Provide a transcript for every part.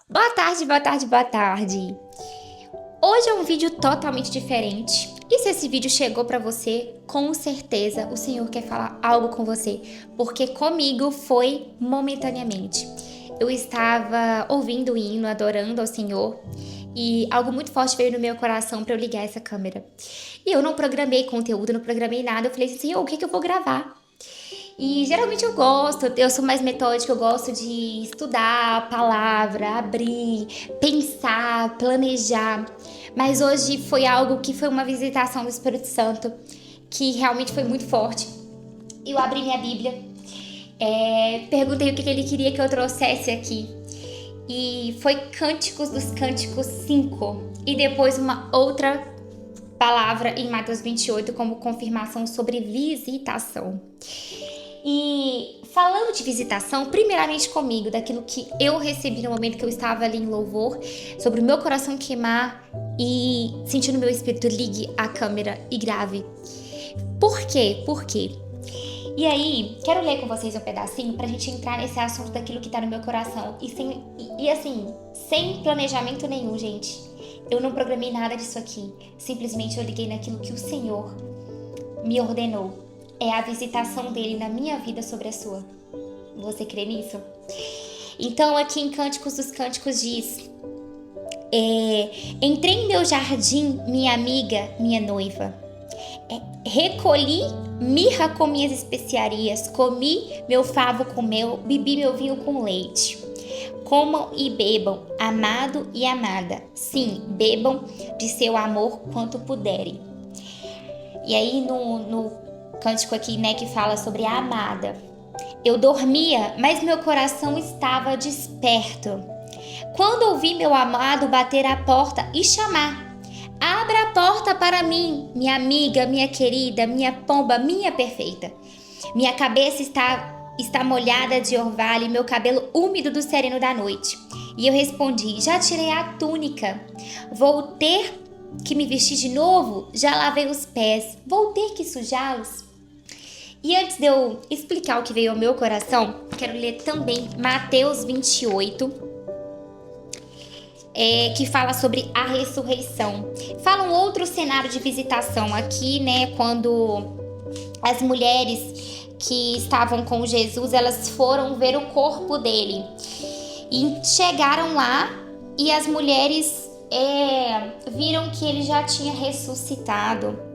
Boa tarde, boa tarde, boa tarde. Hoje é um vídeo totalmente diferente. E se esse vídeo chegou pra você, com certeza o Senhor quer falar algo com você, porque comigo foi momentaneamente. Eu estava ouvindo o hino, adorando ao Senhor, e algo muito forte veio no meu coração pra eu ligar essa câmera. E eu não programei conteúdo, não programei nada. Eu falei assim, Senhor, o que eu vou gravar? E geralmente eu sou mais metódica, eu gosto de estudar a palavra, abrir, pensar, planejar. Mas hoje foi algo que foi uma visitação do Espírito Santo, que realmente foi muito forte. Eu abri minha Bíblia, perguntei o que ele queria que eu trouxesse aqui. E foi Cânticos dos Cânticos 5. E depois uma outra palavra em Mateus 28 como confirmação sobre visitação. E falando de visitação, primeiramente comigo, daquilo que eu recebi no momento que eu estava ali em louvor, sobre o meu coração queimar e sentindo meu espírito, ligue a câmera e grave. Por quê? Por quê? E aí, quero ler com vocês um pedacinho pra gente entrar nesse assunto daquilo que tá no meu coração. Sem planejamento nenhum, gente. Eu não programei nada disso aqui. Simplesmente eu liguei naquilo que o Senhor me ordenou. É a visitação dele na minha vida sobre a sua. Você crê nisso? Então aqui em Cânticos dos Cânticos diz: entrei em meu jardim, minha amiga, minha noiva. Recolhi mirra com minhas especiarias, comi meu favo com mel, bebi meu vinho com leite. Comam e bebam, amado e amada. Sim, bebam de seu amor quanto puderem. E aí no cântico aqui, né, que fala sobre a amada. Eu dormia, mas meu coração estava desperto. Quando ouvi meu amado bater à porta e chamar: abra a porta para mim, minha amiga, minha querida, minha pomba, minha perfeita. Minha cabeça está molhada de orvalho e meu cabelo úmido do sereno da noite. E eu respondi: já tirei a túnica. Vou ter que me vestir de novo? Já lavei os pés. Vou ter que sujá-los? E antes de eu explicar o que veio ao meu coração, quero ler também Mateus 28, que fala sobre a ressurreição. Fala um outro cenário de visitação aqui, né? Quando as mulheres que estavam com Jesus, elas foram ver o corpo dele. E chegaram lá e as mulheres viram que ele já tinha ressuscitado.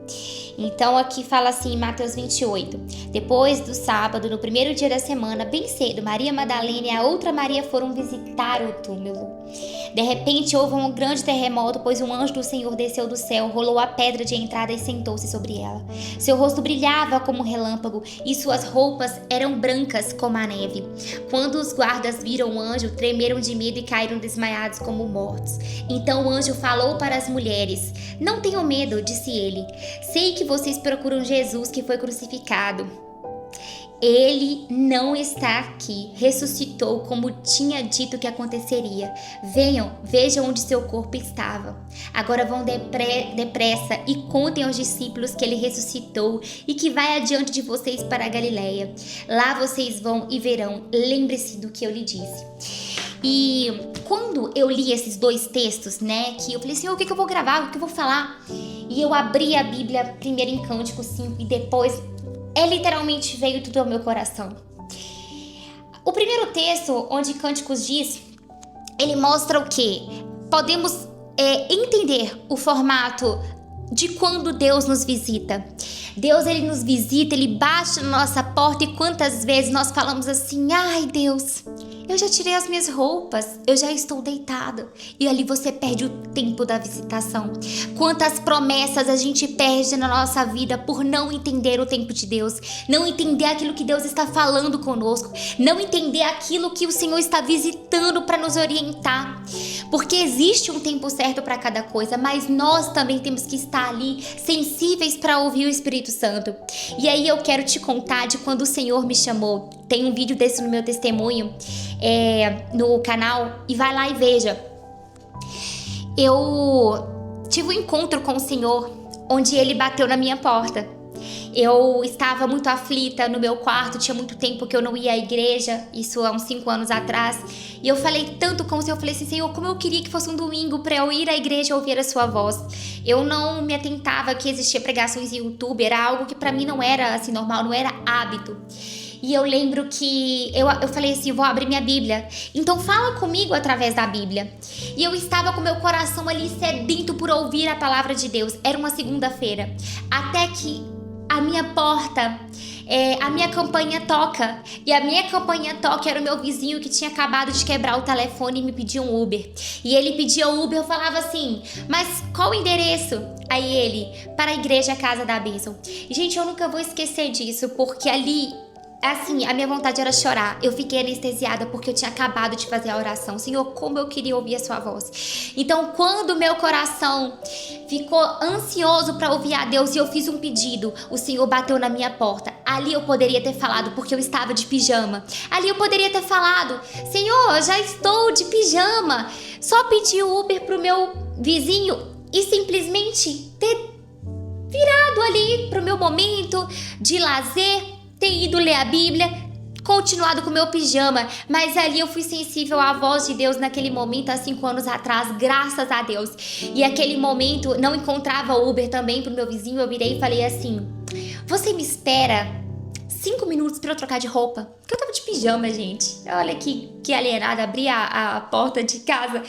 Então aqui fala assim em Mateus 28. Depois do sábado, no primeiro dia da semana, bem cedo, Maria Madalena e a outra Maria foram visitar o túmulo. De repente houve um grande terremoto, pois um anjo do Senhor desceu do céu, rolou a pedra de entrada e sentou-se sobre ela. Seu rosto brilhava como um relâmpago e suas roupas eram brancas como a neve. Quando os guardas viram o anjo, tremeram de medo e caíram desmaiados como mortos. Então o anjo falou para as mulheres: não tenham medo, disse ele. Sei que vocês procuram Jesus que foi crucificado. Ele não está aqui, ressuscitou como tinha dito que aconteceria. Vejam onde seu corpo estava. Agora vão depressa e contem aos discípulos que ele ressuscitou e que vai adiante de vocês para a Galileia. Lá vocês vão e verão. Lembre-se do que eu lhe disse. E quando eu li esses dois textos, né, que eu falei assim, o que eu vou gravar, o que eu vou falar? E eu abri a Bíblia primeiro em Cânticos 5 e depois literalmente veio tudo ao meu coração. O primeiro texto, onde Cânticos diz, ele mostra o quê? Podemos entender o formato de quando Deus nos visita. Deus, ele nos visita, ele bate na nossa porta e quantas vezes nós falamos assim: ai Deus, eu já tirei as minhas roupas, eu já estou deitado. E ali você perde o tempo da visitação. Quantas promessas a gente perde na nossa vida por não entender o tempo de Deus, não entender aquilo que Deus está falando conosco, não entender aquilo que o Senhor está visitando para nos orientar. Porque existe um tempo certo para cada coisa, mas nós também temos que estar ali sensíveis para ouvir o Espírito Santo. E aí eu quero te contar de quando o Senhor me chamou. Tem um vídeo desse no meu testemunho no canal, e vai lá e veja. Eu tive um encontro com o Senhor onde ele bateu na minha porta. Eu estava muito aflita no meu quarto, tinha muito tempo que eu não ia à igreja, isso há uns 5 anos atrás. E eu falei tanto com o Senhor, eu falei assim, Senhor, como eu queria que fosse um domingo para eu ir à igreja e ouvir a sua voz. Eu não me atentava que existia pregações em YouTube, era algo que para mim não era assim normal, não era hábito. E eu lembro que eu falei assim, vou abrir minha Bíblia. Então fala comigo através da Bíblia. E eu estava com meu coração ali sedento por ouvir a palavra de Deus. Era uma segunda-feira. Até que a minha porta, a minha campainha toca. E a minha campainha toca era o meu vizinho que tinha acabado de quebrar o telefone e me pedia um Uber. E ele pedia o Uber, eu falava assim, mas qual o endereço? Aí ele, para a igreja Casa da Bênção. E gente, eu nunca vou esquecer disso, porque ali... assim, a minha vontade era chorar. Eu fiquei anestesiada porque eu tinha acabado de fazer a oração. Senhor, como eu queria ouvir a sua voz. Então, quando meu coração ficou ansioso para ouvir a Deus e eu fiz um pedido, o Senhor bateu na minha porta. Ali eu poderia ter falado porque eu estava de pijama. Ali eu poderia ter falado, Senhor, já estou de pijama. Só pedi o Uber pro meu vizinho e simplesmente ter virado ali pro meu momento de lazer, ter ido ler a Bíblia, continuado com o meu pijama, mas ali eu fui sensível à voz de Deus naquele momento, há 5 anos atrás, graças a Deus. E aquele momento, não encontrava Uber também pro meu vizinho, eu virei e falei assim, você me espera 5 minutos pra eu trocar de roupa? Porque eu tava de pijama, gente. Olha que alienada, abri a porta de casa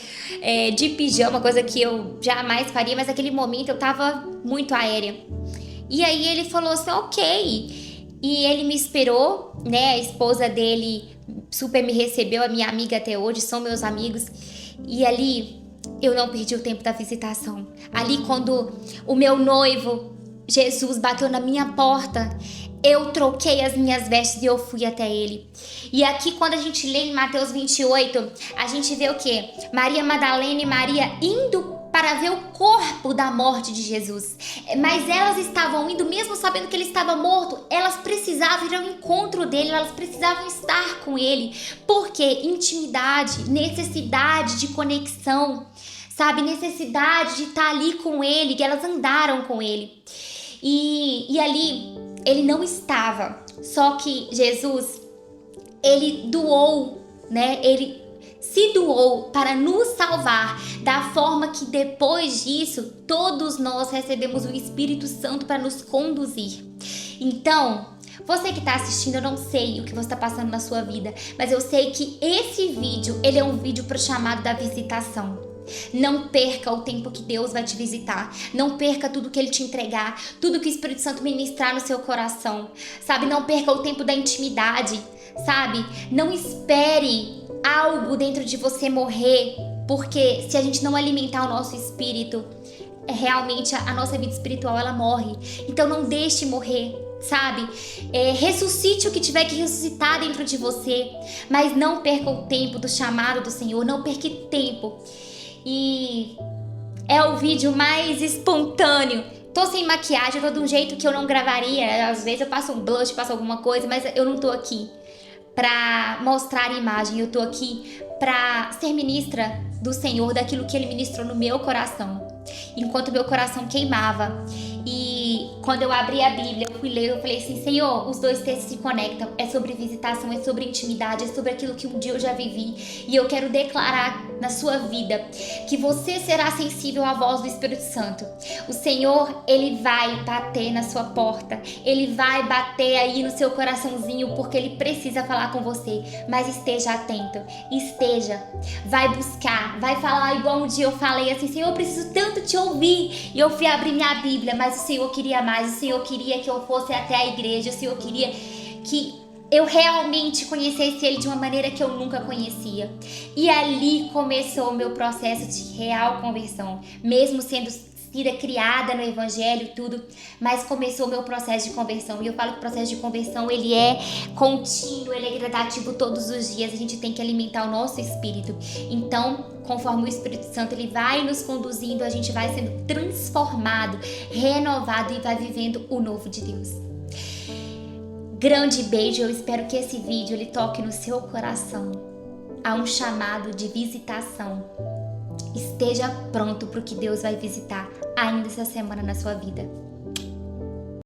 de pijama, coisa que eu jamais faria, mas naquele momento eu tava muito aérea. E aí ele falou assim, ok. E ele me esperou, né? A esposa dele super me recebeu, a minha amiga até hoje, são meus amigos. E ali eu não perdi o tempo da visitação. Ali quando o meu noivo, Jesus, bateu na minha porta, eu troquei as minhas vestes e eu fui até ele. E aqui quando a gente lê em Mateus 28, a gente vê o quê? Maria Madalena e Maria indo para ver o corpo da morte de Jesus. Mas elas estavam indo, mesmo sabendo que ele estava morto, elas precisavam ir ao encontro dele, elas precisavam estar com ele. Porque intimidade, necessidade de conexão, sabe? Necessidade de estar ali com ele, que elas andaram com ele. E ali, ele não estava. Só que Jesus, ele doou, né? Ele se doou para nos salvar, da forma que depois disso, todos nós recebemos o Espírito Santo para nos conduzir. Então, você que está assistindo, eu não sei o que você está passando na sua vida, mas eu sei que esse vídeo, ele é um vídeo para o chamado da visitação. Não perca o tempo que Deus vai te visitar. Não perca tudo que Ele te entregar, tudo que o Espírito Santo ministrar no seu coração, sabe? Não perca o tempo da intimidade, sabe? Não espere algo dentro de você morrer, porque se a gente não alimentar o nosso espírito, realmente a nossa vida espiritual ela morre. Então não deixe morrer, sabe? Ressuscite o que tiver que ressuscitar dentro de você, mas não perca o tempo do chamado do Senhor, não perca tempo. E é o vídeo mais espontâneo. Tô sem maquiagem, tô de um jeito que eu não gravaria. Às vezes eu passo um blush, passo alguma coisa, mas eu não tô aqui pra mostrar a imagem. Eu tô aqui pra ser ministra do Senhor, daquilo que Ele ministrou no meu coração, enquanto meu coração queimava. E quando eu abri a Bíblia, eu fui ler, eu falei assim, Senhor, os dois textos se conectam, é sobre visitação, é sobre intimidade, é sobre aquilo que um dia eu já vivi, e eu quero declarar na sua vida que você será sensível à voz do Espírito Santo. O Senhor, Ele vai bater na sua porta, Ele vai bater aí no seu coraçãozinho, porque Ele precisa falar com você, mas esteja atento, vai buscar, vai falar igual um dia eu falei assim, Senhor, eu preciso tanto te ouvir, e eu fui abrir minha Bíblia, mas o Senhor queria mais, o Senhor queria que eu fosse até a igreja, o Senhor queria que eu realmente conhecesse Ele de uma maneira que eu nunca conhecia. E ali começou o meu processo de real conversão, mesmo sendo criada no Evangelho e tudo, mas começou o meu processo de conversão. E eu falo que o processo de conversão, ele é contínuo, ele é gradativo todos os dias. A gente tem que alimentar o nosso espírito. Então, conforme o Espírito Santo, ele vai nos conduzindo, a gente vai sendo transformado, renovado e vai vivendo o novo de Deus. Grande beijo, eu espero que esse vídeo ele toque no seu coração. Há um chamado de visitação. Esteja pronto para o que Deus vai visitar ainda essa semana na sua vida.